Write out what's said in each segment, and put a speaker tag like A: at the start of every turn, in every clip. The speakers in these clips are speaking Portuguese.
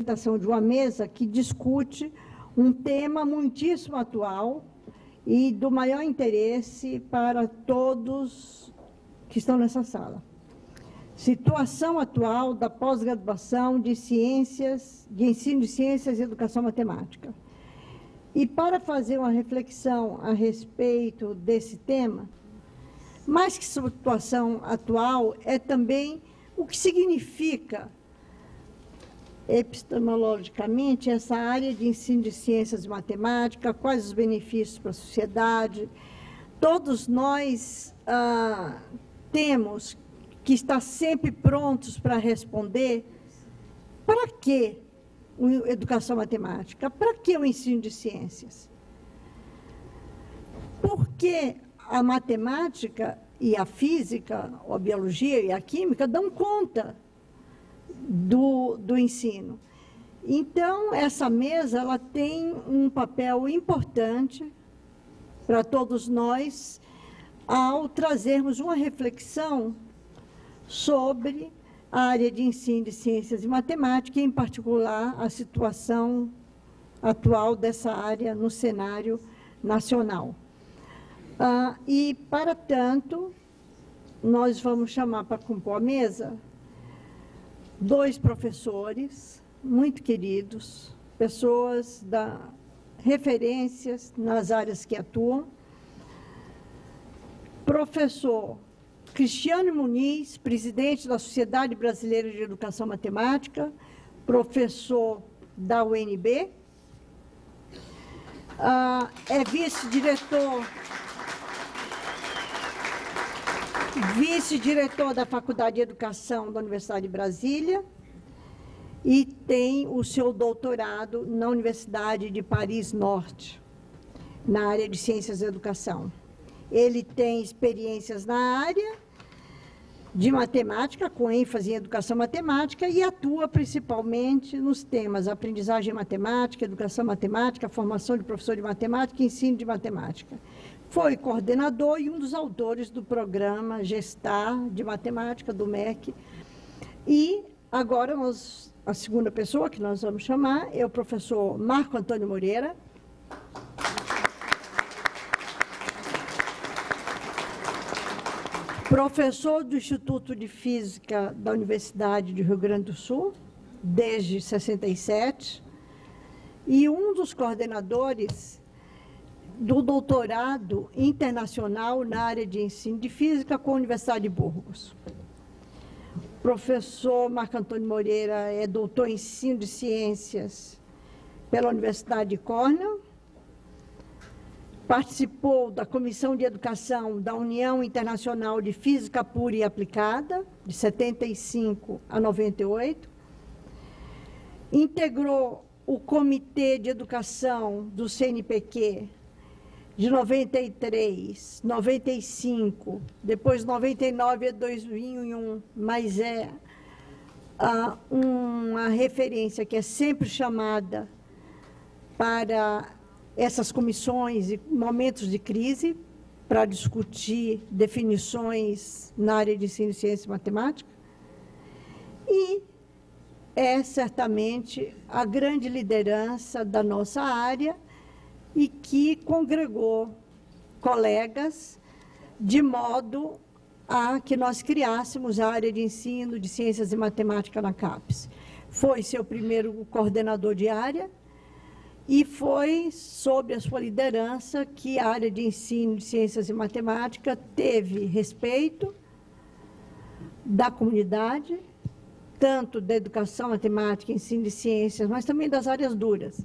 A: apresentação de uma mesa que discute um tema muitíssimo atual e do maior interesse para todos que estão nessa sala. Situação atual da pós-graduação de ciências, de ensino de ciências e educação matemática. E para fazer uma reflexão a respeito desse tema, mais que situação atual, é também o que significa, epistemologicamente, essa área de ensino de ciências e matemática, quais os benefícios para a sociedade. Todos nós temos que estar sempre prontos para responder: para que a educação matemática? Para que o ensino de ciências? Porque a matemática e a física, ou a biologia e a química dão conta do ensino. Então, essa mesa ela tem um papel importante para todos nós ao trazermos uma reflexão sobre a área de ensino de ciências e matemática, e, em particular, a situação atual dessa área no cenário nacional. E, para tanto, nós vamos chamar para compor a mesa 2 professores muito queridos, pessoas referências nas áreas que atuam. Professor Cristiano Muniz, presidente da Sociedade Brasileira de Educação Matemática, professor da UNB, é vice-diretor da Faculdade de Educação da Universidade de Brasília e tem o seu doutorado na Universidade de Paris Norte, na área de Ciências da Educação. Ele tem experiências na área de matemática, com ênfase em educação matemática, e atua principalmente nos temas aprendizagem matemática, educação matemática, formação de professor de matemática e ensino de matemática. Foi coordenador e um dos autores do programa Gestar de Matemática do MEC. E agora a segunda pessoa que nós vamos chamar é o professor Marco Antônio Moreira. Professor do Instituto de Física da Universidade do Rio Grande do Sul, desde 67, e um dos coordenadores do doutorado internacional na área de ensino de física com a Universidade de Burgos. O professor Marco Antônio Moreira é doutor em ensino de ciências pela Universidade de Cornell, participou da Comissão de Educação da União Internacional de Física Pura e Aplicada, de 75 a 98, integrou o Comitê de Educação do CNPq de 93, 95, depois 99 a 2001, mas é uma referência que é sempre chamada para essas comissões e momentos de crise para discutir definições na área de ensino de ciência e matemática. E é certamente a grande liderança da nossa área e que congregou colegas de modo a que nós criássemos a área de ensino de ciências e matemática na CAPES. Foi seu primeiro coordenador de área e foi sob a sua liderança que a área de ensino de ciências e matemática teve respeito da comunidade, tanto da educação matemática, ensino de ciências, mas também das áreas duras.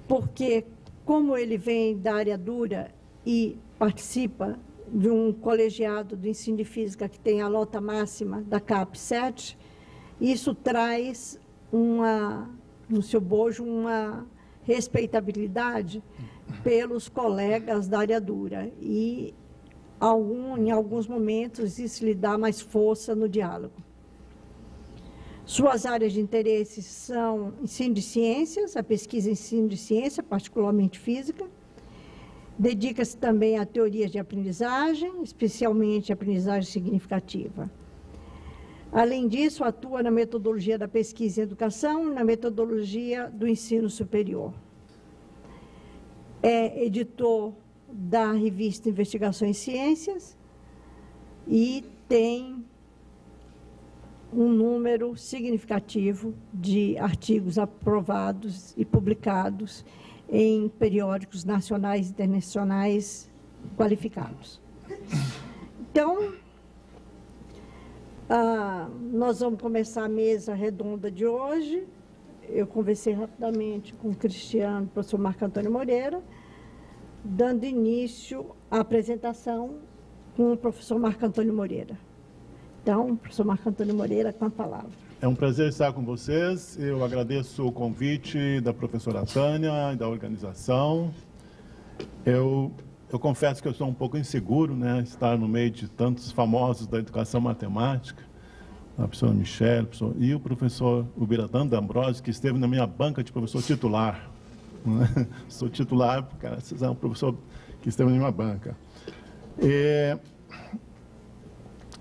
A: Porque, como ele vem da área dura e participa de um colegiado do ensino de física que tem a nota máxima da CAP 7, isso traz no seu bojo uma respeitabilidade pelos colegas da área dura e, em alguns momentos, isso lhe dá mais força no diálogo. Suas áreas de interesse são ensino de ciências, a pesquisa em ensino de ciência, particularmente física. Dedica-se também a teorias de aprendizagem, especialmente aprendizagem significativa. Além disso, atua na metodologia da pesquisa e educação e na metodologia do ensino superior. É editor da revista Investigação em Ciências e tem um número significativo de artigos aprovados e publicados em periódicos nacionais e internacionais qualificados. Então, nós vamos começar a mesa redonda de hoje. Eu conversei rapidamente com o Cristiano, professor Marco Antônio Moreira, dando início à apresentação com o professor Marco Antônio Moreira. Então, professor Marco Antônio Moreira, com a palavra.
B: É um prazer estar com vocês. Eu agradeço o convite da professora Tânia e da organização. Eu confesso que eu sou um pouco inseguro, né, estar no meio de tantos famosos da educação matemática, a professora Michele e o professor Ubiratã D'Ambrosio, que esteve na minha banca de professor titular. Né? Sou titular, porque é um professor que esteve na minha banca.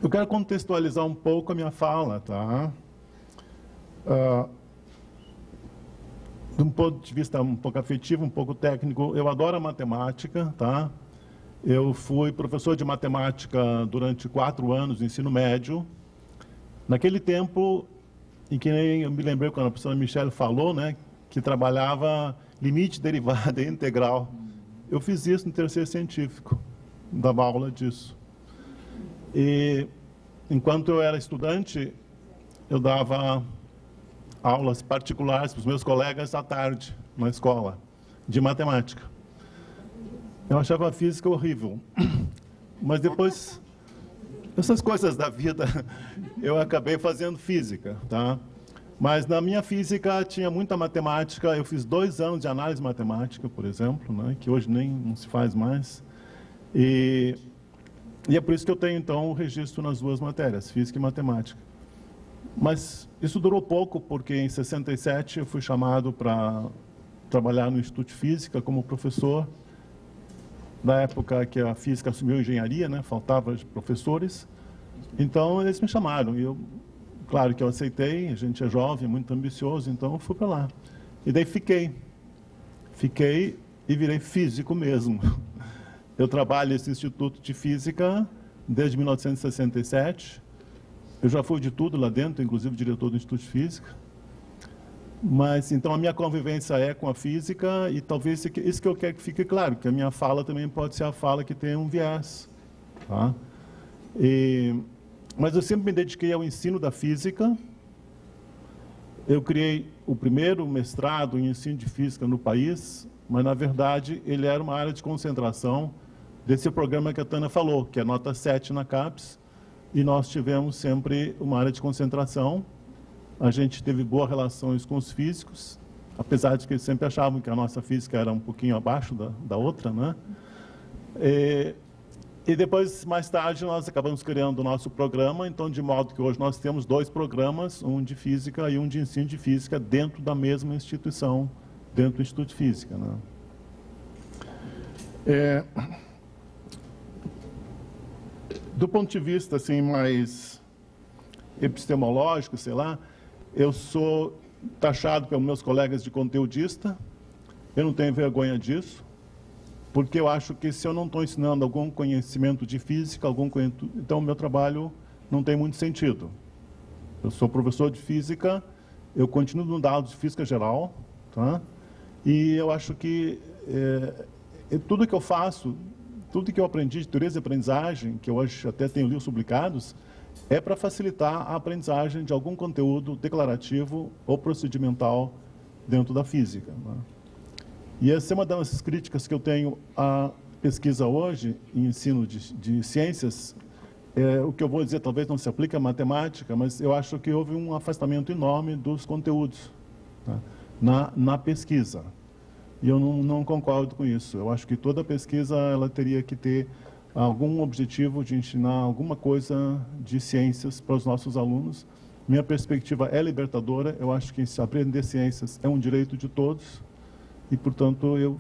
B: Eu quero contextualizar um pouco a minha fala, tá? De um ponto de vista um pouco afetivo, um pouco técnico, eu adoro a matemática, tá? Eu fui professor de matemática durante 4 anos no ensino médio. Naquele tempo, em que eu me lembrei quando a professora Michele falou, né, que trabalhava limite, derivada e integral. Eu fiz isso no terceiro científico, dava aula disso. E, enquanto eu era estudante, eu dava aulas particulares para os meus colegas à tarde, na escola, de matemática. Eu achava a física horrível, mas depois, essas coisas da vida, eu acabei fazendo física, tá? Mas na minha física tinha muita matemática, eu fiz 2 anos de análise matemática, por exemplo, né, que hoje nem não se faz mais. E é por isso que eu tenho, então, o registro nas 2 matérias, física e matemática. Mas isso durou pouco, porque em 67 eu fui chamado para trabalhar no Instituto de Física como professor. Na época que a física assumiu a engenharia, né, faltava professores. Então, eles me chamaram. E eu, claro que eu aceitei, a gente é jovem, muito ambicioso, então eu fui para lá. E daí fiquei. Fiquei e virei físico mesmo. Eu trabalho nesse Instituto de Física desde 1967. Eu já fui de tudo lá dentro, inclusive diretor do Instituto de Física. Mas, então, a minha convivência é com a física e talvez isso que eu quero que fique claro, que a minha fala também pode ser a fala que tem um viés. Tá? Mas eu sempre me dediquei ao ensino da física. Eu criei o primeiro mestrado em ensino de física no país, mas, na verdade, ele era uma área de concentração desse programa que a Tânia falou, que é nota 7 na CAPES, e nós tivemos sempre uma área de concentração. A gente teve boas relações com os físicos, apesar de que eles sempre achavam que a nossa física era um pouquinho abaixo da outra, né? E depois, mais tarde, nós acabamos criando o nosso programa, então, de modo que hoje nós temos 2 programas, um de física e um de ensino de física, dentro da mesma instituição, dentro do Instituto de Física, né? Do ponto de vista assim, mais epistemológico, sei lá, eu sou taxado pelos meus colegas de conteudista. Eu não tenho vergonha disso, porque eu acho que se eu não estou ensinando algum conhecimento de física, então o meu trabalho não tem muito sentido. Eu sou professor de física, eu continuo dando aulas de física geral, tá? E eu acho que tudo que eu faço, tudo que eu aprendi de teoria de aprendizagem, que eu hoje até tenho livros publicados, é para facilitar a aprendizagem de algum conteúdo declarativo ou procedimental dentro da física, né? E essa é uma das críticas que eu tenho à pesquisa hoje, em ensino de ciências. O que eu vou dizer talvez não se aplique à matemática, mas eu acho que houve um afastamento enorme dos conteúdos, tá, na pesquisa. E eu não concordo com isso. Eu acho que toda pesquisa ela teria que ter algum objetivo de ensinar alguma coisa de ciências para os nossos alunos. Minha perspectiva é libertadora. Eu acho que se aprender ciências é um direito de todos e, portanto, eu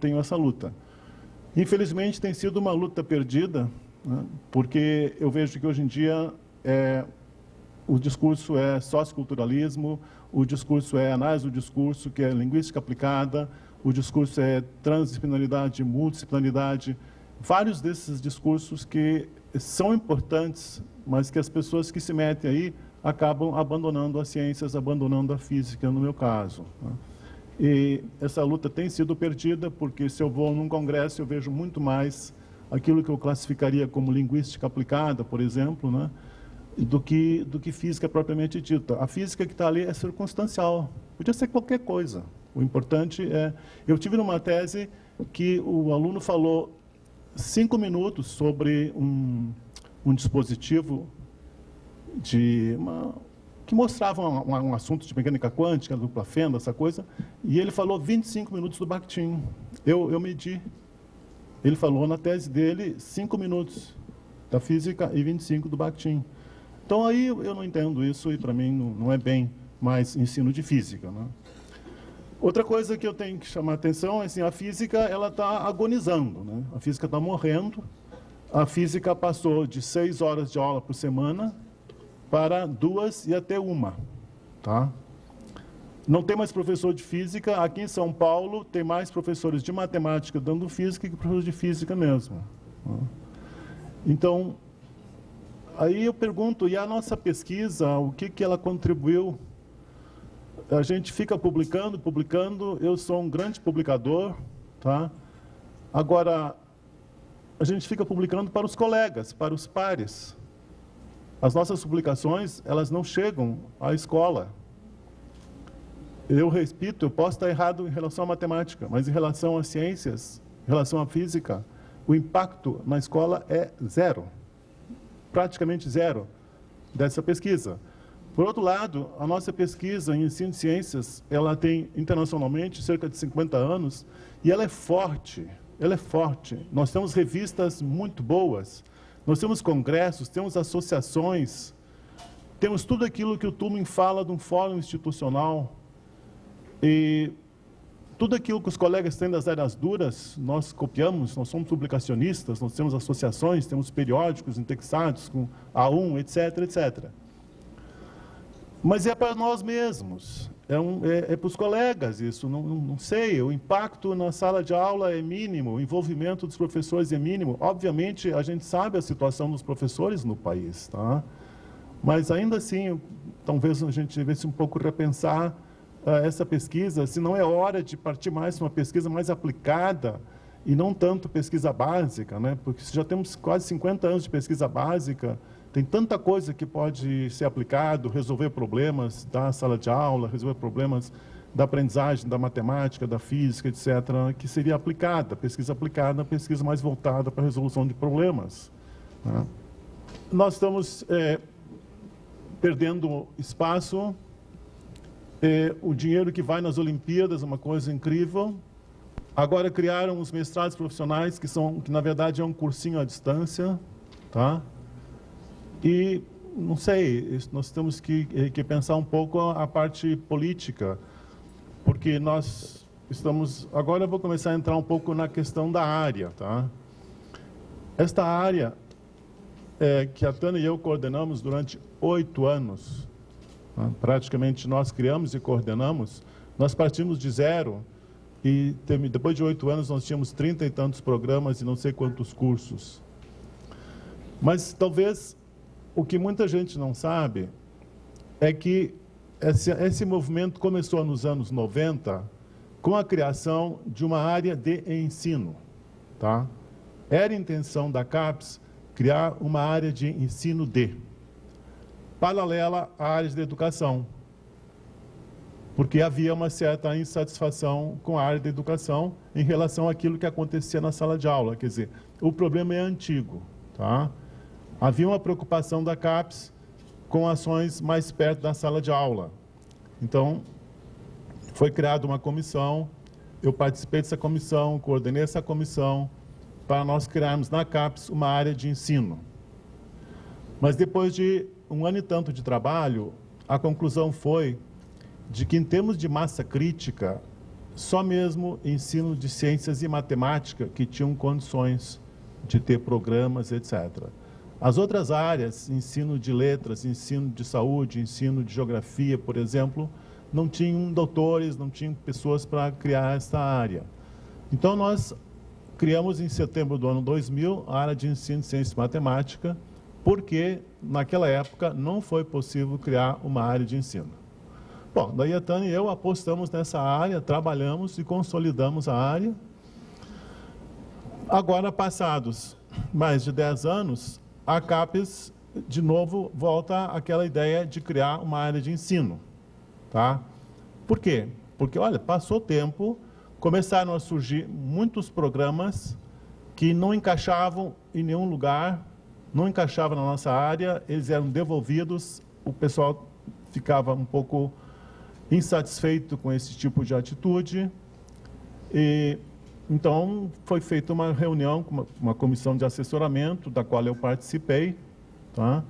B: tenho essa luta. Infelizmente, tem sido uma luta perdida, né, porque eu vejo que hoje em dia o discurso é socioculturalismo, o discurso é análise do discurso, que é linguística aplicada, o discurso é transdisciplinaridade, multidisciplinaridade, vários desses discursos que são importantes, mas que as pessoas que se metem aí acabam abandonando as ciências, abandonando a física, no meu caso. E essa luta tem sido perdida, porque se eu vou num congresso, eu vejo muito mais aquilo que eu classificaria como linguística aplicada, por exemplo, né, do que física propriamente dita. A física que está ali é circunstancial, podia ser qualquer coisa. O importante é... Eu tive numa tese que o aluno falou 5 minutos sobre um dispositivo que mostrava um assunto de mecânica quântica, dupla fenda, essa coisa, e ele falou 25 minutos do Bakhtin. Eu medi. Ele falou na tese dele 5 minutos da física e 25 do Bakhtin. Então, aí eu não entendo isso e, para mim, não é bem mais ensino de física, né? Outra coisa que eu tenho que chamar a atenção é assim, a física ela está agonizando, né? A física está morrendo. A física passou de 6 horas de aula por semana para 2 e até 1. Tá? Não tem mais professor de física. Aqui em São Paulo tem mais professores de matemática dando física que professores de física mesmo. Tá? Então, aí eu pergunto, e a nossa pesquisa, o que ela contribuiu? A gente fica publicando, eu sou um grande publicador, tá? Agora, a gente fica publicando para os colegas, para os pares. As nossas publicações, elas não chegam à escola. Eu repito, eu posso estar errado em relação à matemática, mas em relação às ciências, em relação à física, o impacto na escola é zero, praticamente zero dessa pesquisa. Por outro lado, a nossa pesquisa em ensino de ciências, ela tem internacionalmente cerca de 50 anos e ela é forte, Nós temos revistas muito boas, nós temos congressos, temos associações, temos tudo aquilo que o Turing fala de um fórum institucional e tudo aquilo que os colegas têm das áreas duras, nós copiamos, nós somos publicacionistas, nós temos associações, temos periódicos indexados com A1, etc, etc. Mas é para nós mesmos, é para os colegas isso, não sei, o impacto na sala de aula é mínimo, o envolvimento dos professores é mínimo. Obviamente, a gente sabe a situação dos professores no país, tá? Mas ainda assim, talvez a gente devesse um pouco repensar essa pesquisa, se não é hora de partir mais para uma pesquisa mais aplicada e não tanto pesquisa básica, né? Porque já temos quase 50 anos de pesquisa básica, tem tanta coisa que pode ser aplicado, resolver problemas da sala de aula, resolver problemas da aprendizagem, da matemática, da física, etc., que seria aplicada, pesquisa mais voltada para a resolução de problemas. Né? Nós estamos perdendo espaço, o dinheiro que vai nas Olimpíadas é uma coisa incrível. Agora criaram os mestrados profissionais, que na verdade é um cursinho à distância, tá? E, não sei, nós temos que pensar um pouco a parte política, porque nós estamos... Agora eu vou começar a entrar um pouco na questão da área, tá? Esta área que a Tânia e eu coordenamos durante 8 anos, tá? Praticamente nós criamos e coordenamos, nós partimos de zero e depois de 8 anos nós tínhamos 30 e tantos programas e não sei quantos cursos. Mas talvez... O que muita gente não sabe é que esse movimento começou nos anos 90 com a criação de uma área de ensino. Tá? Era a intenção da CAPES criar uma área de ensino paralela à área de educação, porque havia uma certa insatisfação com a área de educação em relação àquilo que acontecia na sala de aula. Quer dizer, o problema é antigo. Tá? Havia uma preocupação da CAPES com ações mais perto da sala de aula. Então, foi criada uma comissão, eu participei dessa comissão, coordenei essa comissão, para nós criarmos na CAPES uma área de ensino. Mas depois de 1 ano e tanto de trabalho, a conclusão foi de que, em termos de massa crítica, só mesmo ensino de ciências e matemática que tinham condições de ter programas, etc. As outras áreas, ensino de letras, ensino de saúde, ensino de geografia, por exemplo, não tinham doutores, não tinham pessoas para criar essa área. Então, nós criamos em setembro do ano 2000 a área de ensino de ciência e matemática, porque naquela época não foi possível criar uma área de ensino. Bom, daí a Tânia e eu apostamos nessa área, trabalhamos e consolidamos a área. Agora, passados mais de 10 anos, a CAPES, de novo, volta àquela ideia de criar uma área de ensino. Tá? Por quê? Porque, olha, passou o tempo, começaram a surgir muitos programas que não encaixavam em nenhum lugar, não encaixavam na nossa área, eles eram devolvidos, o pessoal ficava um pouco insatisfeito com esse tipo de atitude. E, então, foi feita uma reunião com uma comissão de assessoramento, da qual eu participei. Tá?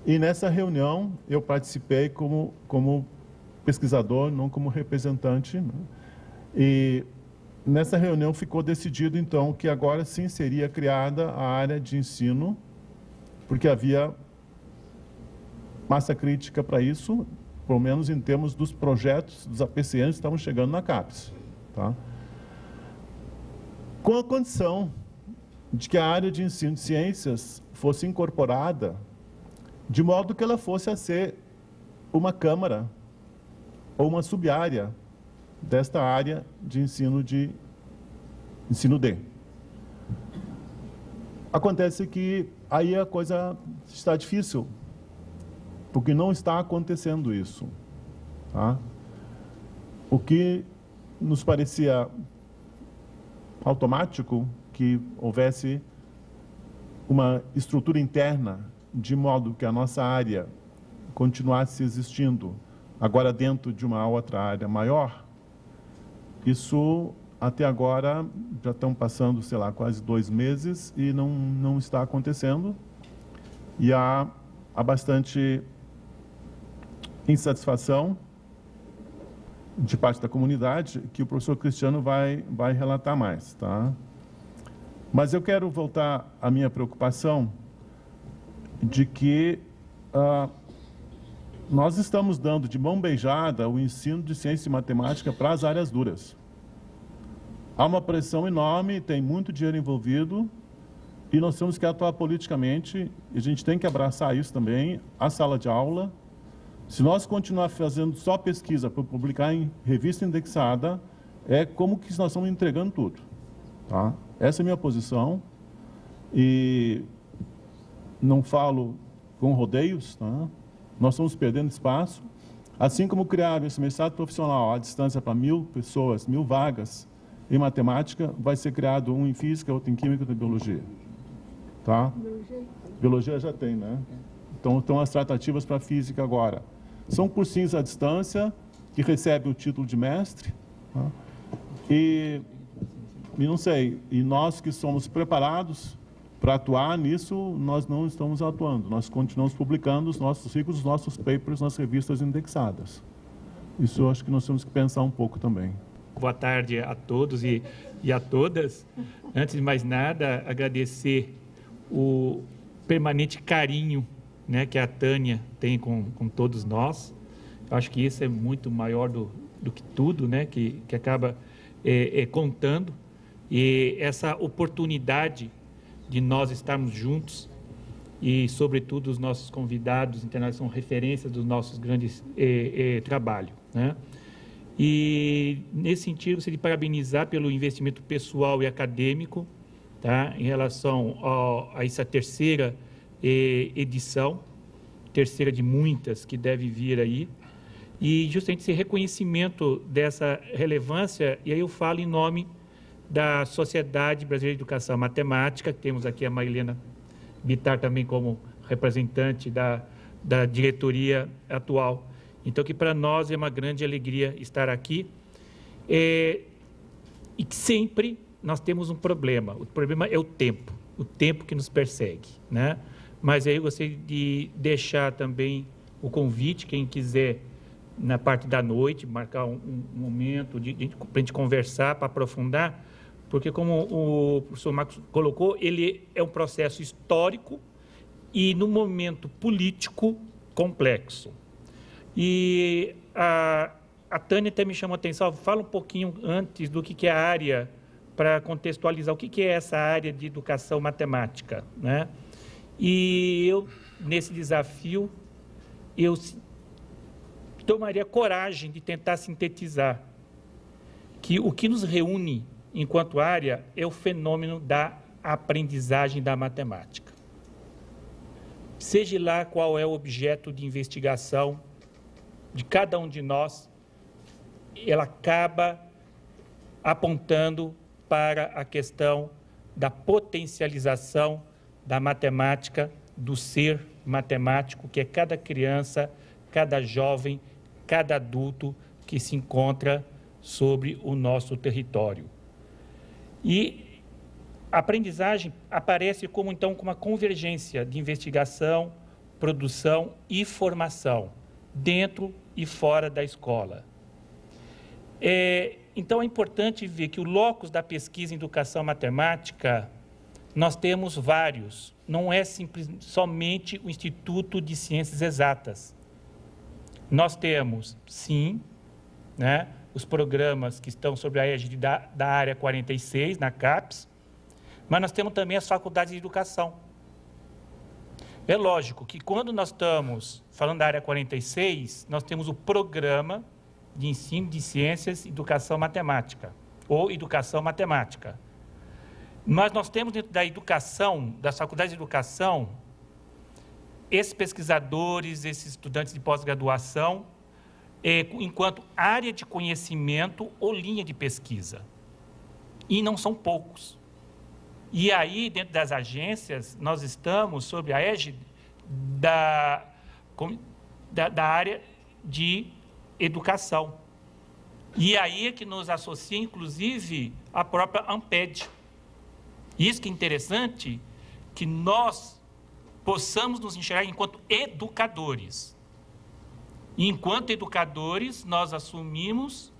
B: E nessa reunião, eu participei como pesquisador, não como representante, né? E nessa reunião ficou decidido, então, que agora sim seria criada a área de ensino, porque havia massa crítica para isso, pelo menos em termos dos projetos dos APCNs que estavam chegando na CAPES. Tá? Com a condição de que a área de ensino de ciências fosse incorporada, de modo que ela fosse a ser uma câmara ou uma sub-área desta área de ensino D. Acontece que aí a coisa está difícil, porque não está acontecendo isso. Tá? O que nos parecia automático, que houvesse uma estrutura interna, de modo que a nossa área continuasse existindo, agora dentro de uma outra área maior, isso até agora já estão passando, sei lá, quase 2 meses e não está acontecendo. E há bastante insatisfação de parte da comunidade, que o professor Cristiano vai relatar mais. Tá? Mas eu quero voltar à minha preocupação de que nós estamos dando de mão beijada o ensino de ciência e matemática para as áreas duras. Há uma pressão enorme, tem muito dinheiro envolvido, e nós temos que atuar politicamente, e a gente tem que abraçar isso também, a sala de aula. Se nós continuar fazendo só pesquisa para publicar em revista indexada, é como que nós estamos entregando tudo. Tá? Essa é a minha posição, e não falo com rodeios, tá? Nós estamos perdendo espaço. Assim como criaram esse mestrado profissional à distância para 1.000 pessoas, 1.000 vagas em matemática, vai ser criado um em física, outro em química e outro em biologia. Tá? Biologia já tem, né? Então, estão as tratativas para física agora. São cursinhos à distância, que recebem o título de mestre. Tá? E não sei, e nós que somos preparados para atuar nisso, nós não estamos atuando. Nós continuamos publicando os nossos artigos, os nossos papers nas revistas indexadas. Isso eu acho que nós temos que pensar um pouco também.
C: Boa tarde a todos e a todas. Antes de mais nada, agradecer o permanente carinho, né, que a Tânia tem com todos nós. Eu acho que isso é muito maior do que tudo, né, que acaba contando. E essa oportunidade de nós estarmos juntos e, sobretudo, os nossos convidados internacionais são referências dos nossos grandes trabalhos, né? E, nesse sentido, gostaria de parabenizar pelo investimento pessoal e acadêmico, tá? Em relação a essa terceira edição, terceira de muitas que deve vir aí, e justamente esse reconhecimento dessa relevância, e aí eu falo em nome da Sociedade Brasileira de Educação Matemática, que temos aqui a Marilena Bittar também como representante da diretoria atual. Então, que para nós é uma grande alegria estar aqui. E que sempre nós temos um problema. O problema é o tempo que nos persegue, né? Mas aí eu gostaria de deixar também o convite, quem quiser, na parte da noite, marcar um momento para a gente conversar, para aprofundar, porque, como o professor Marcos colocou, ele é um processo histórico e no momento político complexo. E a Tânia até me chamou a atenção, fala um pouquinho antes do que é a área, para contextualizar o que é essa área de educação matemática, né? E eu, nesse desafio, eu tomaria coragem de tentar sintetizar que o que nos reúne enquanto área é o fenômeno da aprendizagem da matemática. Seja lá qual é o objeto de investigação de cada um de nós, ela acaba apontando para a questão da potencialização da matemática, do ser matemático, que é cada criança, cada jovem, cada adulto que se encontra sobre o nosso território. E a aprendizagem aparece como, então, como uma convergência de investigação, produção e formação, dentro e fora da escola. Então, é importante ver que o locus da pesquisa em educação matemática, nós temos vários, não é somente o Instituto de Ciências Exatas. Nós temos, sim, né, os programas que estão sob a égide da Área 46, na CAPES, mas nós temos também as faculdades de educação. É lógico que quando nós estamos falando da Área 46, nós temos o Programa de Ensino de Ciências e Educação Matemática, ou Educação Matemática. Mas nós temos dentro da educação, das faculdades de educação, esses pesquisadores, esses estudantes de pós-graduação, enquanto área de conhecimento ou linha de pesquisa. E não são poucos. E aí, dentro das agências, nós estamos sob a égide da área de educação. E aí é que nos associa, inclusive, a própria ANPED. Isso que é interessante, que nós possamos nos enxergar enquanto educadores. E, enquanto educadores, nós assumimos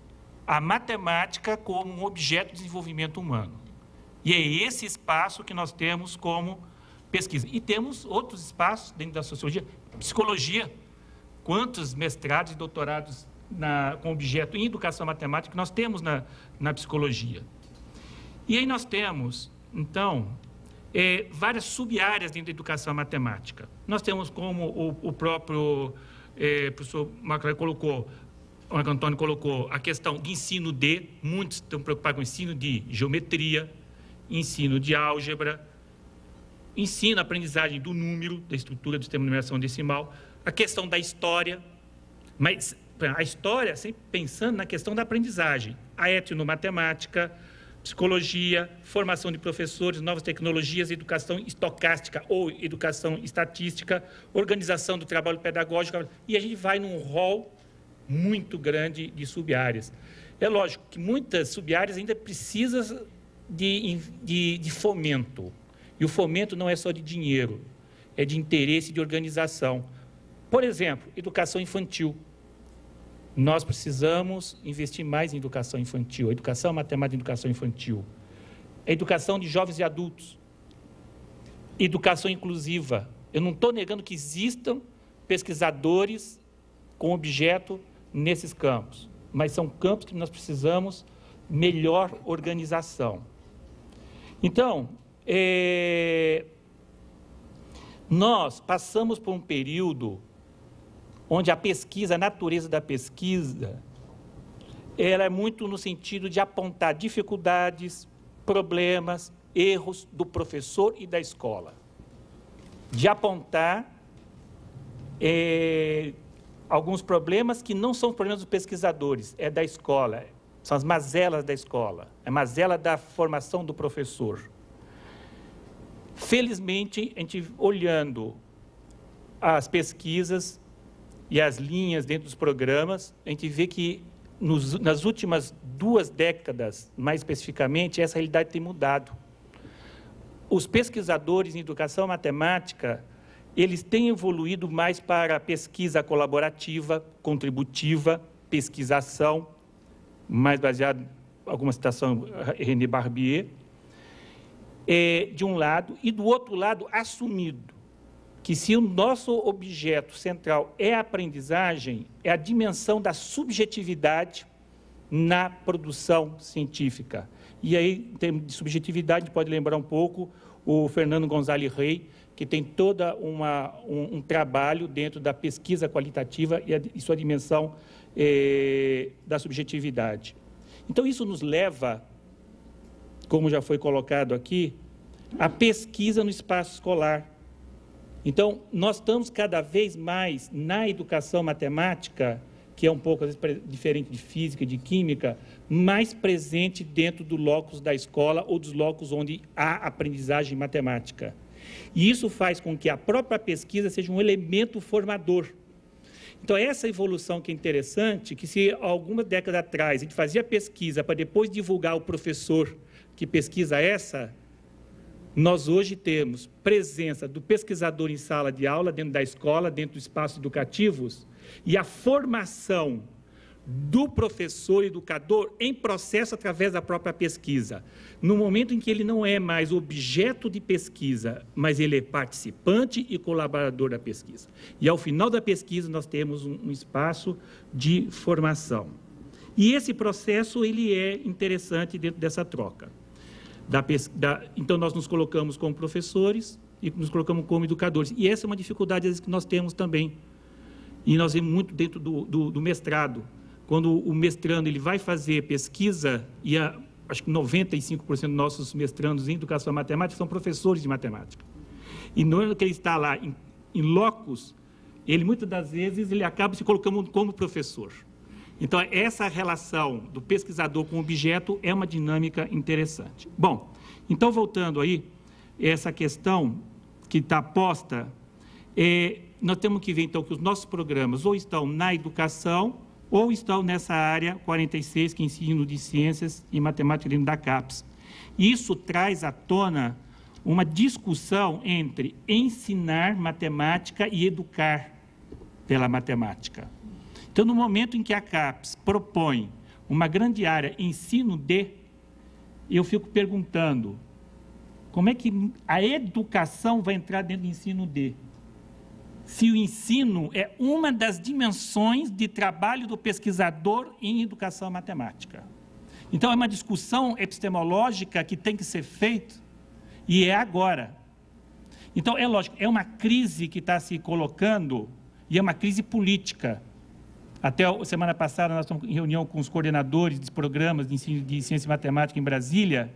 C: a matemática como um objeto de desenvolvimento humano. E é esse espaço que nós temos como pesquisa. E temos outros espaços dentro da sociologia, psicologia. Quantos mestrados e doutorados com objeto em educação matemática nós temos na psicologia. E aí nós temos, então, várias sub-áreas dentro da educação matemática. Nós temos, como o próprio professor Marco Antônio colocou, a questão de ensino muitos estão preocupados com o ensino de geometria, ensino de álgebra, ensino, aprendizagem do número, da estrutura do sistema de numeração decimal, a questão da história, mas a história sempre pensando na questão da aprendizagem, a etnomatemática, psicologia, formação de professores, novas tecnologias, educação estocástica ou educação estatística, organização do trabalho pedagógico, e a gente vai num rol muito grande de sub-áreas. É lógico que muitas sub-áreas ainda precisam de fomento, e o fomento não é só de dinheiro, é de interesse e de organização. Por exemplo, educação infantil. Nós precisamos investir mais em educação infantil, educação matemática e educação infantil. A educação de jovens e adultos. Educação inclusiva. Eu não estou negando que existam pesquisadores com objeto nesses campos, mas são campos que nós precisamos melhor organização. Então, nós passamos por um período onde a pesquisa, a natureza da pesquisa, ela é muito no sentido de apontar dificuldades, problemas, erros do professor e da escola. De apontar alguns problemas que não são problemas dos pesquisadores, é da escola, são as mazelas da escola, a mazela da formação do professor. Felizmente, a gente olhando as pesquisas e as linhas dentro dos programas, a gente vê que nas últimas 2 décadas, mais especificamente, essa realidade tem mudado. Os pesquisadores em educação matemática, eles têm evoluído mais para a pesquisa colaborativa, contributiva, pesquisação, mais baseado em alguma citação René Barbier, de um lado, e do outro lado, assumido que se o nosso objeto central é a aprendizagem, é a dimensão da subjetividade na produção científica. E aí, em termos de subjetividade, a gente pode lembrar um pouco o Fernando González Rey, que tem todo um trabalho dentro da pesquisa qualitativa e sua dimensão da subjetividade. Então, isso nos leva, como já foi colocado aqui, à pesquisa no espaço escolar. Então, nós estamos cada vez mais na educação matemática, que é um pouco, às vezes, diferente de física e de química, mais presente dentro do locus da escola ou dos locus onde há aprendizagem matemática. E isso faz com que a própria pesquisa seja um elemento formador. Então, essa evolução que é interessante, que se algumas décadas atrás a gente fazia pesquisa para depois divulgar o professor que pesquisa essa, nós hoje temos presença do pesquisador em sala de aula, dentro da escola, dentro dos espaços educativos, e a formação do professor educador em processo através da própria pesquisa. No momento em que ele não é mais objeto de pesquisa, mas ele é participante e colaborador da pesquisa. E, ao final da pesquisa, nós temos um espaço de formação. E esse processo ele é interessante dentro dessa troca. Então, nós nos colocamos como professores e nos colocamos como educadores. E essa é uma dificuldade, às vezes, que nós temos também. E nós vemos muito dentro do mestrado. Quando o mestrando ele vai fazer pesquisa, e acho que 95% dos nossos mestrandos em educação matemática são professores de matemática. E no ano que ele está lá em locus, ele muitas das vezes ele acaba se colocando como professor. Então, essa relação do pesquisador com o objeto é uma dinâmica interessante. Bom, então, voltando aí, essa questão que está posta, nós temos que ver, então, que os nossos programas ou estão na educação ou estão nessa área 46, que é ensino de ciências e matemática dentro da CAPES. Isso traz à tona uma discussão entre ensinar matemática e educar pela matemática. Então, no momento em que a CAPES propõe uma grande área ensino de, eu fico perguntando, como é que a educação vai entrar dentro do ensino de? Se o ensino é uma das dimensões de trabalho do pesquisador em educação matemática. Então, é uma discussão epistemológica que tem que ser feita, e é agora. Então, é lógico, é uma crise que está se colocando, e é uma crise política. Até a semana passada, nós estamos em reunião com os coordenadores dos programas de ensino de ciência e matemática em Brasília,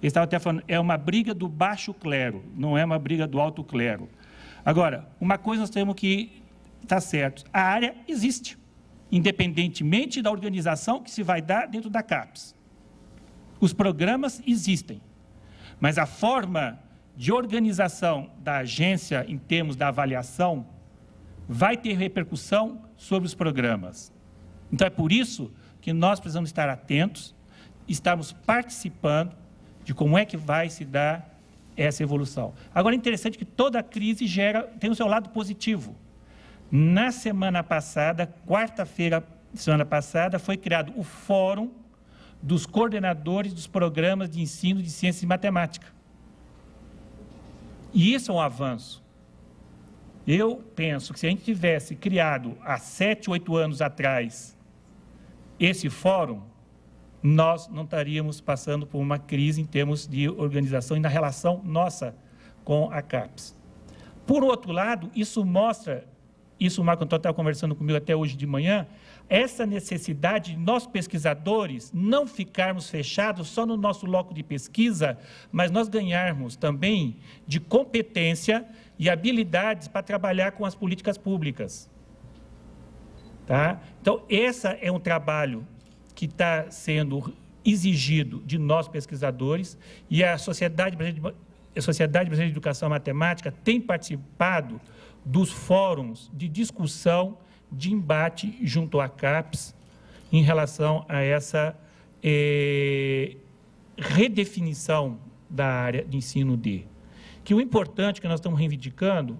C: eles estavam até falando, é uma briga do baixo clero, não é uma briga do alto clero. Agora, uma coisa nós temos que estar certo, a área existe, independentemente da organização que se vai dar dentro da CAPES. Os programas existem, mas a forma de organização da agência em termos da avaliação vai ter repercussão sobre os programas. Então, é por isso que nós precisamos estar atentos, estarmos participando de como é que vai se dar essa evolução. Agora, é interessante que toda crise tem o seu lado positivo. Na semana passada, quarta-feira, semana passada, foi criado o Fórum dos Coordenadores dos Programas de Ensino de Ciência e Matemática. E isso é um avanço. Eu penso que se a gente tivesse criado há 7, 8 anos atrás esse fórum, nós não estaríamos passando por uma crise em termos de organização e na relação nossa com a CAPES. Por outro lado, isso mostra, isso o Marco Antônio estava conversando comigo até hoje de manhã, essa necessidade de nós pesquisadores não ficarmos fechados só no nosso loco de pesquisa, mas nós ganharmos também de competência e habilidades para trabalhar com as políticas públicas. Tá? Então, esse é um trabalho que está sendo exigido de nós pesquisadores e a Sociedade Brasileira de Educação Matemática tem participado dos fóruns de discussão, de embate junto à CAPES em relação a essa redefinição da área de ensino de. Que o importante que nós estamos reivindicando,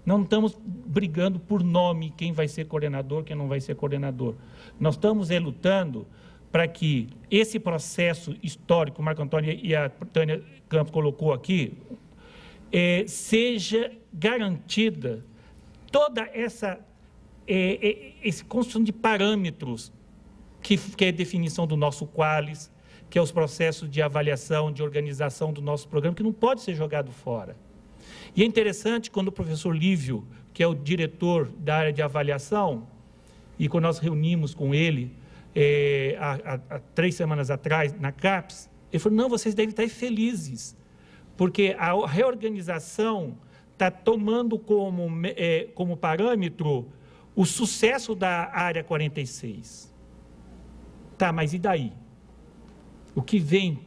C: não estamos brigando por nome, quem vai ser coordenador, quem não vai ser coordenador. Nós estamos lutando para que esse processo histórico, o Marco Antônio e a Tânia Campos colocou aqui, seja garantida toda essa construção de parâmetros que é a definição do nosso Qualis, que é os processos de avaliação, de organização do nosso programa, que não pode ser jogado fora. E é interessante quando o professor Lívio, que é o diretor da área de avaliação, e quando nós reunimos com ele há 3 semanas atrás, na CAPES, ele falou, não, vocês devem estar felizes, porque a reorganização está tomando como parâmetro o sucesso da Área 46. Tá, mas e daí? O que vem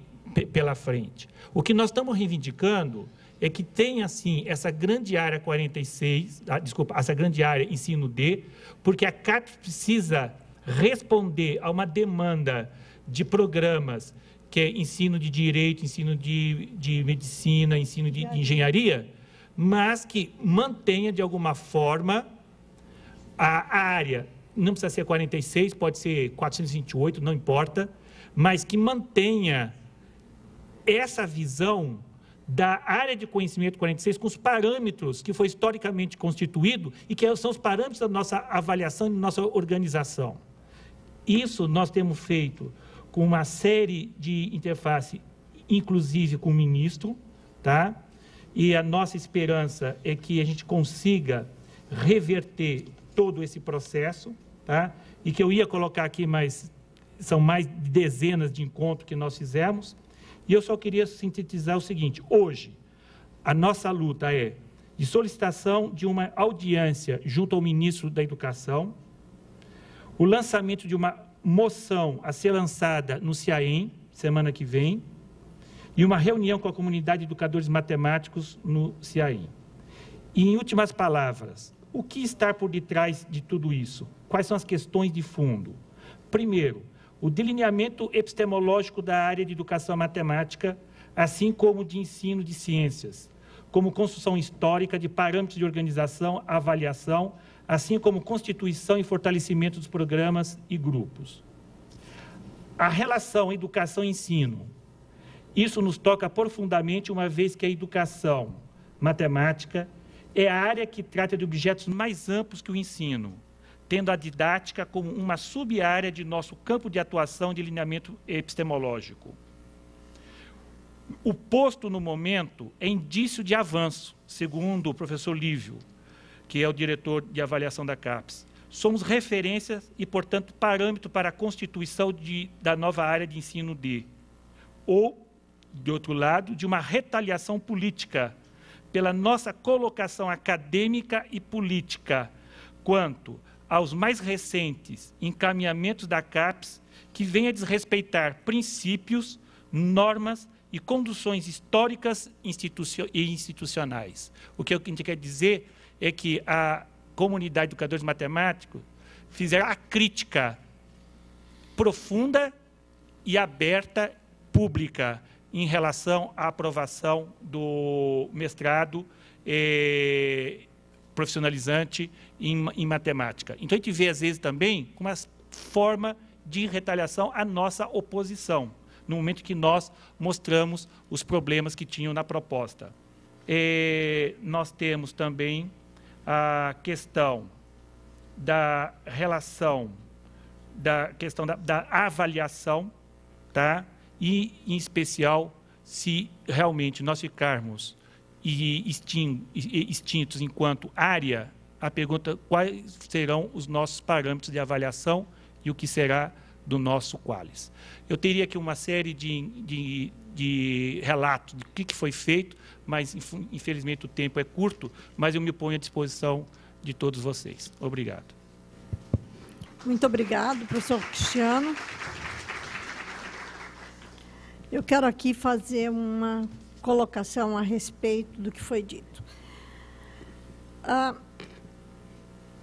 C: pela frente? O que nós estamos reivindicando é que tenha, assim, essa grande área 46, essa grande área ensino D, porque a CAPES precisa responder a uma demanda de programas, que é ensino de direito, ensino de medicina, ensino de engenharia, mas que mantenha, de alguma forma, a área, não precisa ser 46, pode ser 428, não importa, mas que mantenha essa visão da área de conhecimento 46 com os parâmetros que foi historicamente constituído e que são os parâmetros da nossa avaliação e da nossa organização. Isso nós temos feito com uma série de interface, inclusive com o ministro, tá? E a nossa esperança é que a gente consiga reverter todo esse processo, tá? E que eu ia colocar aqui, mas são mais de dezenas de encontros que nós fizemos, e eu só queria sintetizar o seguinte: hoje, a nossa luta é de solicitação de uma audiência junto ao ministro da Educação, o lançamento de uma moção a ser lançada no CIAEM, semana que vem, e uma reunião com a comunidade de educadores matemáticos no CIAEM. E, em últimas palavras, o que está por detrás de tudo isso? Quais são as questões de fundo? Primeiro, o delineamento epistemológico da área de educação matemática, assim como de ensino de ciências, como construção histórica de parâmetros de organização, avaliação, assim como constituição e fortalecimento dos programas e grupos. A relação educação e ensino. Isso nos toca profundamente, uma vez que a educação matemática é a área que trata de objetos mais amplos que o ensino, tendo a didática como uma sub-área de nosso campo de atuação de alinhamento epistemológico. O posto no momento é indício de avanço, segundo o professor Lívio, que é o diretor de avaliação da CAPES. Somos referências e, portanto, parâmetro para a constituição da nova área de ensino D. Ou, de outro lado, de uma retaliação política pela nossa colocação acadêmica e política quanto aos mais recentes encaminhamentos da CAPES, que vêm a desrespeitar princípios, normas e conduções históricas e institucionais. O que a gente quer dizer é que a comunidade de educadores matemáticos fizeram a crítica profunda e aberta, pública, em relação à aprovação do mestrado profissionalizante em matemática. Então, a gente vê, às vezes, também uma forma de retaliação à nossa oposição, no momento que nós mostramos os problemas que tinham na proposta. Nós temos também a questão da relação, da questão da avaliação, tá? E, em especial, se realmente nós ficarmos extintos enquanto área, a pergunta: quais serão os nossos parâmetros de avaliação e o que será do nosso Qualis? Eu teria aqui uma série de relatos do que foi feito, mas, infelizmente, o tempo é curto, mas eu me ponho à disposição de todos vocês. Obrigado.
A: Muito obrigado, professor Cristiano. Eu quero aqui fazer uma colocação a respeito do que foi dito.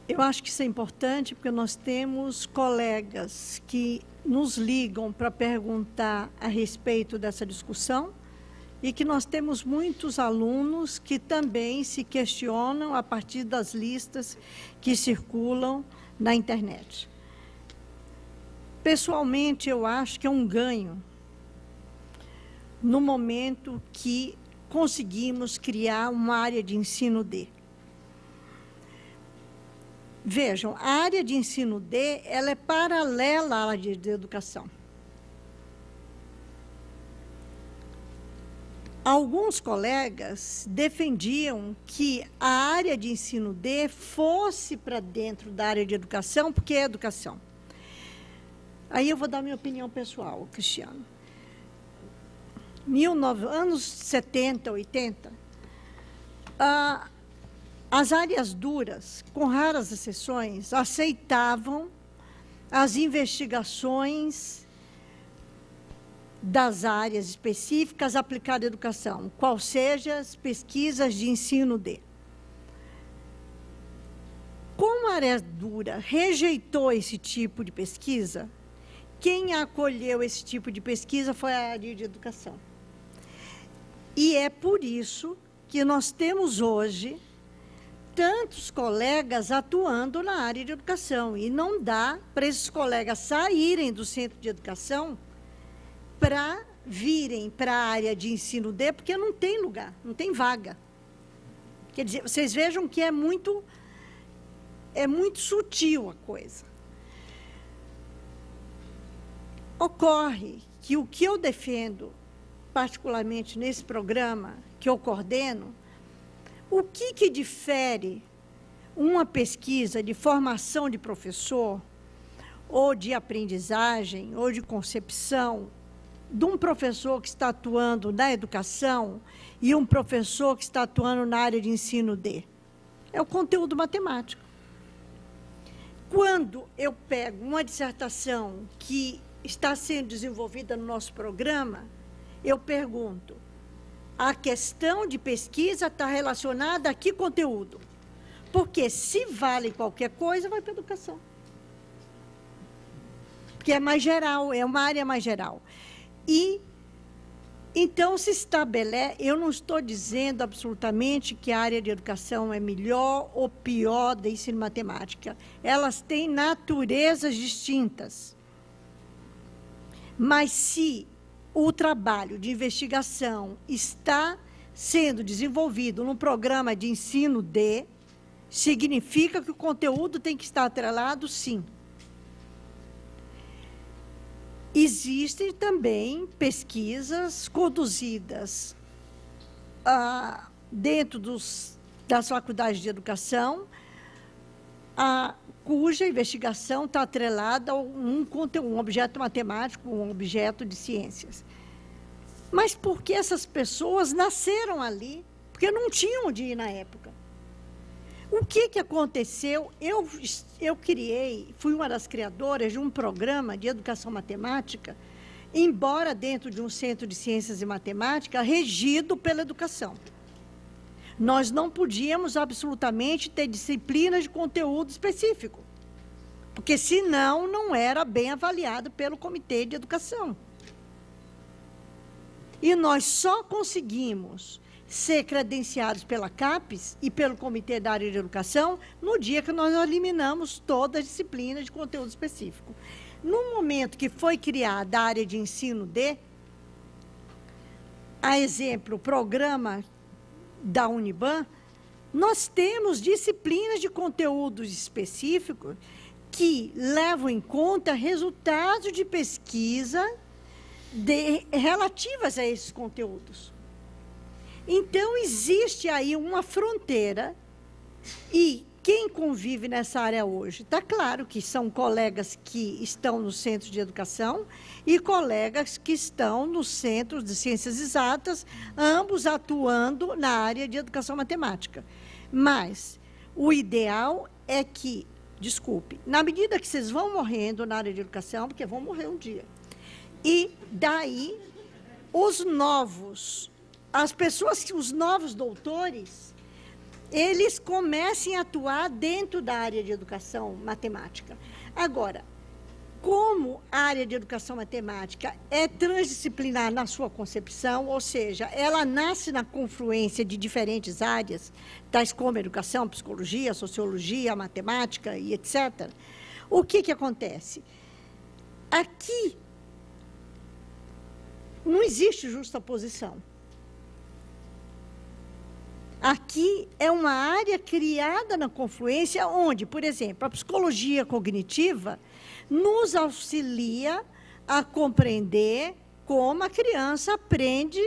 A: Eu acho que isso é importante, porque nós temos colegas que nos ligam para perguntar a respeito dessa discussão e que nós temos muitos alunos que também se questionam a partir das listas que circulam na internet. Pessoalmente, eu acho que é um ganho no momento que conseguimos criar uma área de ensino D. Vejam, a área de ensino D, ela é paralela à área de educação. Alguns colegas defendiam que a área de ensino D fosse para dentro da área de educação, porque é educação. Aí eu vou dar minha opinião pessoal, Cristiano. Anos 70, 80, as áreas duras, com raras exceções, aceitavam as investigações das áreas específicas aplicadas à educação, qual seja as pesquisas de ensino D. Como a área dura rejeitou esse tipo de pesquisa, quem acolheu esse tipo de pesquisa foi a área de educação. E é por isso que nós temos hoje tantos colegas atuando na área de educação, e não dá para esses colegas saírem do centro de educação para virem para a área de ensino D, porque não tem lugar, não tem vaga. Quer dizer, vocês vejam que é muito sutil a coisa. Ocorre que o que eu defendo, particularmente nesse programa que eu coordeno, o que difere uma pesquisa de formação de professor, ou de aprendizagem, ou de concepção, de um professor que está atuando na educação e um professor que está atuando na área de ensino D? É o conteúdo matemático. Quando eu pego uma dissertação que está sendo desenvolvida no nosso programa, eu pergunto, a questão de pesquisa está relacionada a que conteúdo? Porque se vale qualquer coisa, vai para a educação. Porque é mais geral, é uma área mais geral. E, então, se estabelece, eu não estou dizendo absolutamente que a área de educação é melhor ou pior da ensino matemática. Elas têm naturezas distintas. Mas se o trabalho de investigação está sendo desenvolvido num programa de ensino D, significa que o conteúdo tem que estar atrelado, sim. Existem também pesquisas conduzidas dentro das faculdades de educação, cuja investigação está atrelada a um objeto matemático, um objeto de ciências. Mas por que essas pessoas nasceram ali? Porque não tinham onde ir na época. O que aconteceu? Eu fui uma das criadoras de um programa de educação matemática, embora dentro de um centro de ciências e matemática, regido pela educação. Nós não podíamos absolutamente ter disciplinas de conteúdo específico, porque senão não era bem avaliado pelo Comitê de Educação. E nós só conseguimos ser credenciados pela CAPES e pelo Comitê da Área de Educação no dia que nós eliminamos todas as disciplinas de conteúdo específico. No momento que foi criada a área de ensino D, a exemplo, o programa da Uniban, nós temos disciplinas de conteúdos específicos que levam em conta resultados de pesquisa relativas a esses conteúdos. Então, existe aí uma fronteira, e quem convive nessa área hoje? Está claro que são colegas que estão nos centros de educação e colegas que estão nos centros de ciências exatas, ambos atuando na área de educação matemática. Mas o ideal é que, desculpe, na medida que vocês vão morrendo na área de educação, porque vão morrer um dia, e daí os novos doutores, eles comecem a atuar dentro da área de educação matemática. Agora, como a área de educação matemática é transdisciplinar na sua concepção, ou seja, ela nasce na confluência de diferentes áreas, tais como educação, psicologia, sociologia, matemática e etc., o que acontece? Aqui não existe justaposição. Aqui é uma área criada na Confluência, onde, por exemplo, a psicologia cognitiva nos auxilia a compreender como a criança aprende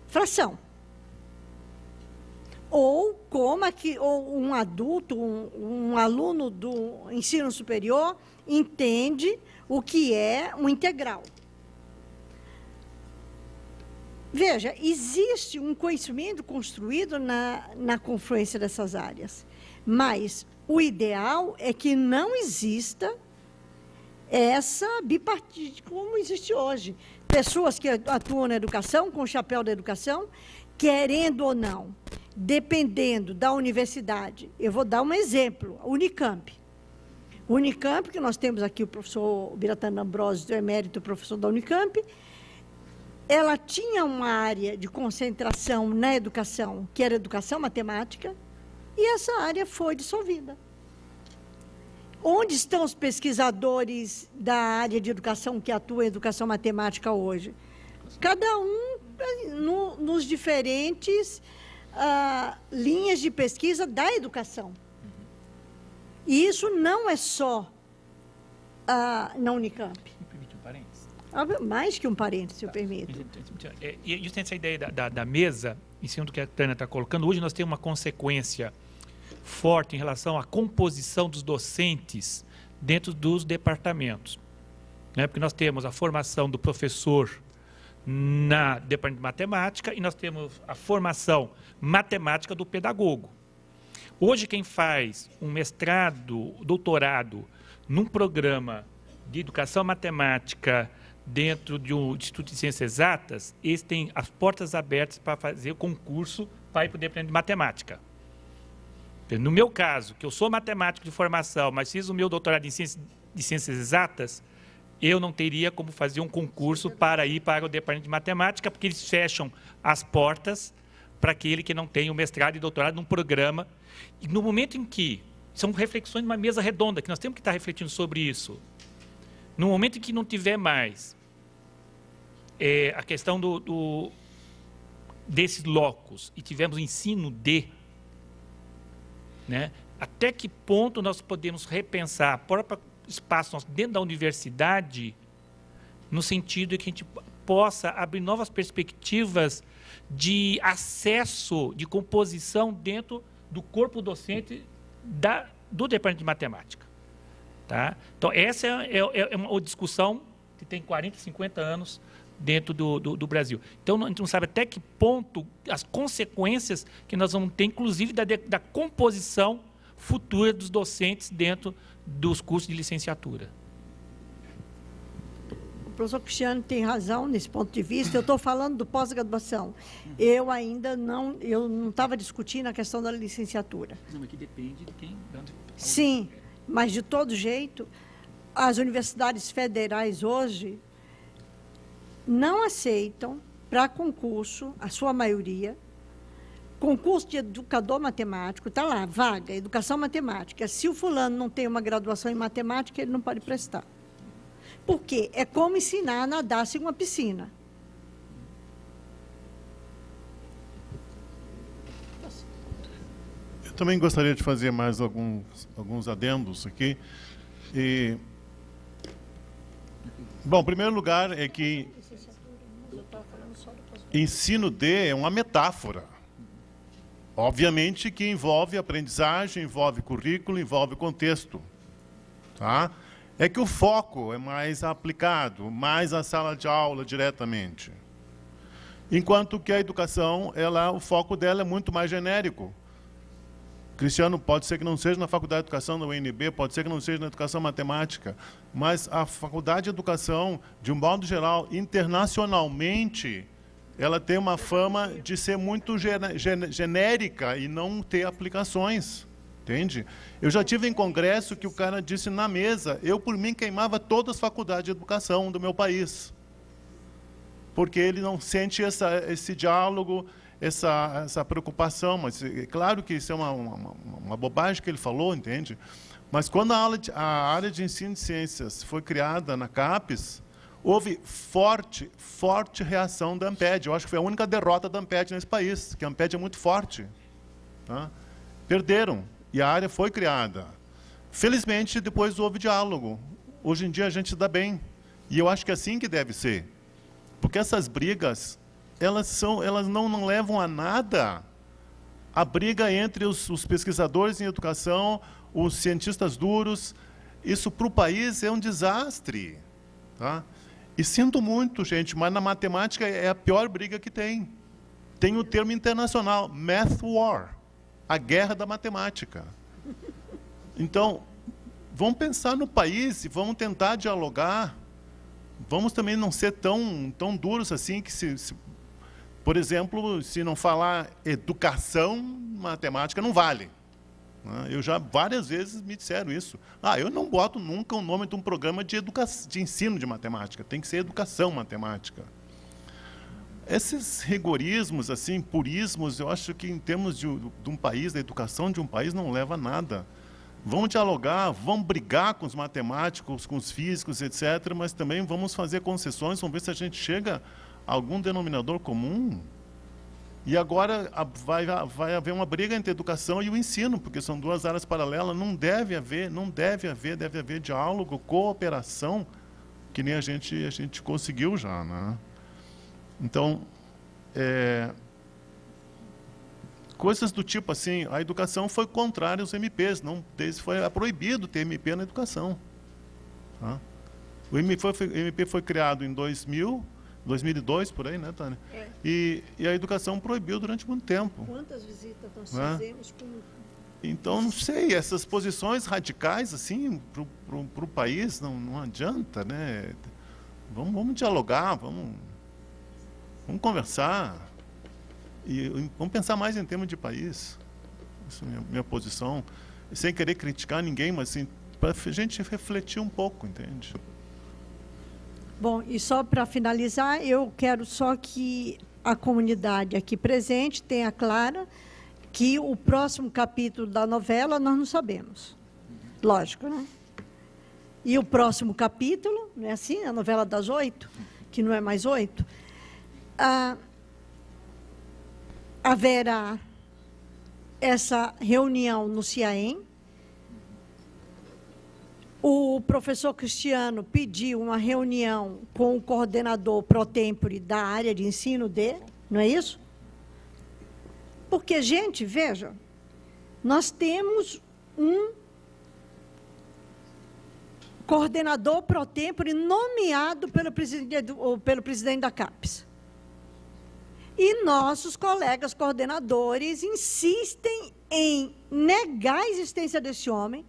A: fração. Ou como ou um adulto, um aluno do ensino superior, entende o que é um integral. Veja, existe um conhecimento construído na confluência dessas áreas, mas o ideal é que não exista essa bipartite como existe hoje. Pessoas que atuam na educação, com o chapéu da educação, querendo ou não, dependendo da universidade. Eu vou dar um exemplo, a Unicamp. Unicamp, que nós temos aqui o professor Biratana Ambrosio, emérito professor da Unicamp, ela tinha uma área de concentração na educação, que era educação matemática, e essa área foi dissolvida. Onde estão os pesquisadores da área de educação que atuam em educação matemática hoje? Cada um nos diferentes linhas de pesquisa da educação. E isso não é só na Unicamp.
C: Me permite um parênteses?
A: Mais que um parênteses, se eu permito.
C: E justamente essa ideia da mesa, em cima do que a Tânia está colocando, hoje nós temos uma consequência forte em relação à composição dos docentes dentro dos departamentos. Né? Porque nós temos a formação do professor na departamento de matemática e nós temos a formação matemática do pedagogo. Hoje, quem faz um mestrado, doutorado, num programa de educação matemática dentro de um Instituto de Ciências Exatas, eles têm as portas abertas para fazer o concurso para ir para o departamento de matemática. No meu caso, que eu sou matemático de formação, mas fiz o meu doutorado em ciências exatas, eu não teria como fazer um concurso para ir para o departamento de matemática, porque eles fecham as portas para aquele que não tem o mestrado e doutorado num programa. E no momento em que, são reflexões de uma mesa redonda, que nós temos que estar refletindo sobre isso, no momento em que não tiver mais a questão desses locos e tivermos o ensino né, até que ponto nós podemos repensar o próprio espaço dentro da universidade, no sentido de que a gente possa abrir novas perspectivas de acesso, de composição dentro do corpo docente do departamento de matemática. Tá? Então, essa é uma discussão que tem 40, 50 anos dentro do Brasil. Então, a gente não sabe até que ponto as consequências que nós vamos ter, inclusive da composição futura dos docentes dentro dos cursos de licenciatura.
A: O professor Cristiano tem razão nesse ponto de vista. Eu estou falando do pós-graduação. Eu ainda não estava discutindo a questão da licenciatura.
C: Não, mas que depende de quem...
A: Sim, mas de todo jeito, as universidades federais hoje não aceitam para concurso, a sua maioria, concurso de educador matemático, está lá, vaga, educação matemática. Se o fulano não tem uma graduação em matemática, ele não pode prestar. Por quê? É como ensinar a nadar em uma piscina.
B: Eu também gostaria de fazer mais alguns adendos aqui. Bom, em primeiro lugar, é que ensino D é uma metáfora. Obviamente que envolve aprendizagem, envolve currículo, envolve contexto. Tá? É que o foco é mais aplicado, mais a sala de aula diretamente. Enquanto que a educação, o foco dela é muito mais genérico. Cristiano, pode ser que não seja na Faculdade de Educação da UNB, pode ser que não seja na Educação Matemática, mas a Faculdade de Educação, de um modo geral, internacionalmente, ela tem uma fama de ser muito genérica e não ter aplicações, entende? Eu já tive em congresso que o cara disse na mesa, eu por mim queimava todas as faculdades de educação do meu país, porque ele não sente esse diálogo, essa preocupação, mas é claro que isso é uma bobagem que ele falou, entende? Mas quando a área de ensino de ciências foi criada na CAPES, houve forte reação da ANPED. Eu acho que foi a única derrota da ANPED nesse país, que a ANPED é muito forte. Tá? Perderam, e a área foi criada. Felizmente, depois houve diálogo. Hoje em dia a gente se dá bem. E eu acho que é assim que deve ser. Porque essas brigas, elas não levam a nada. A briga entre os pesquisadores em educação, os cientistas duros, isso para o país é um desastre. Tá? E sinto muito, gente, mas na matemática é a pior briga que tem. Tem o termo internacional, Math War, a guerra da matemática. Então, vamos pensar no país e vamos tentar dialogar. Vamos também não ser tão duros assim, que por exemplo, se não falar educação, matemática não vale. Eu já várias vezes me disseram isso. Eu não boto nunca o nome de um programa de ensino de matemática, tem que ser educação matemática. Esses rigorismos, assim, purismos, eu acho que em termos de um país, da educação de um país, não leva a nada. Vamos dialogar, vamos brigar com os matemáticos, com os físicos, etc., mas também vamos fazer concessões, vamos ver se a gente chega a algum denominador comum. E agora vai haver uma briga entre a educação e o ensino, porque são duas áreas paralelas, deve haver diálogo, cooperação, que nem a gente conseguiu já, né? Então, coisas do tipo assim, a educação foi contrária aos MPs, foi proibido ter MP na educação. Tá? O MP foi criado em 2002, por aí, né, Tânia? E a educação proibiu durante muito tempo.
A: Quantas visitas nós fizemos com...
B: Então, não sei, essas posições radicais, assim, para o país, não adianta, né? Vamos dialogar, vamos conversar. E vamos pensar mais em termos de país. Essa é a minha posição. Sem querer criticar ninguém, mas assim, para a gente refletir um pouco, entende?
A: Bom, e só para finalizar, eu quero só que a comunidade aqui presente tenha clara que o próximo capítulo da novela nós não sabemos. Lógico, né? E o próximo capítulo, não é assim? A novela das 8, que não é mais 8, haverá essa reunião no CIAEM. O professor Cristiano pediu uma reunião com o coordenador pro tempore da área de ensino não é isso? Porque, gente, veja, nós temos um coordenador pro tempore nomeado pelo presidente da CAPES. E nossos colegas coordenadores insistem em negar a existência desse homem.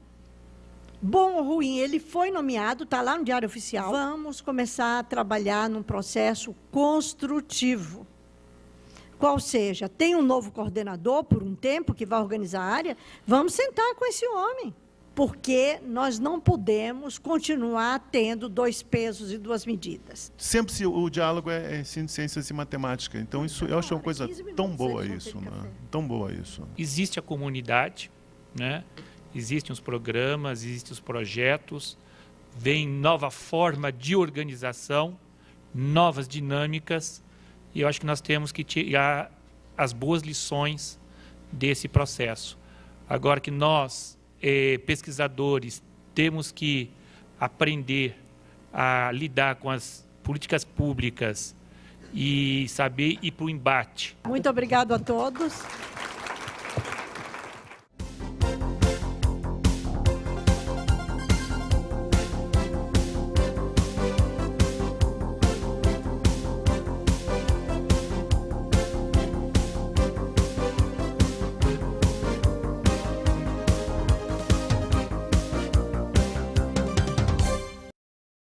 A: Bom ou ruim, ele foi nomeado, está lá no Diário Oficial. Vamos começar a trabalhar num processo construtivo. Qual seja, tem um novo coordenador por um tempo que vai organizar a área, vamos sentar com esse homem. Porque nós não podemos continuar tendo 2 pesos e 2 medidas.
B: Sempre o diálogo é ensino de ciências e matemática. Então, isso eu acho uma coisa tão boa isso, né? Tão boa isso.
C: Existe a comunidade, né? Existem os programas, existem os projetos, vem nova forma de organização, novas dinâmicas, e eu acho que nós temos que tirar as boas lições desse processo. Agora que nós, pesquisadores, temos que aprender a lidar com as políticas públicas e saber ir para o embate.
A: Muito obrigado a todos.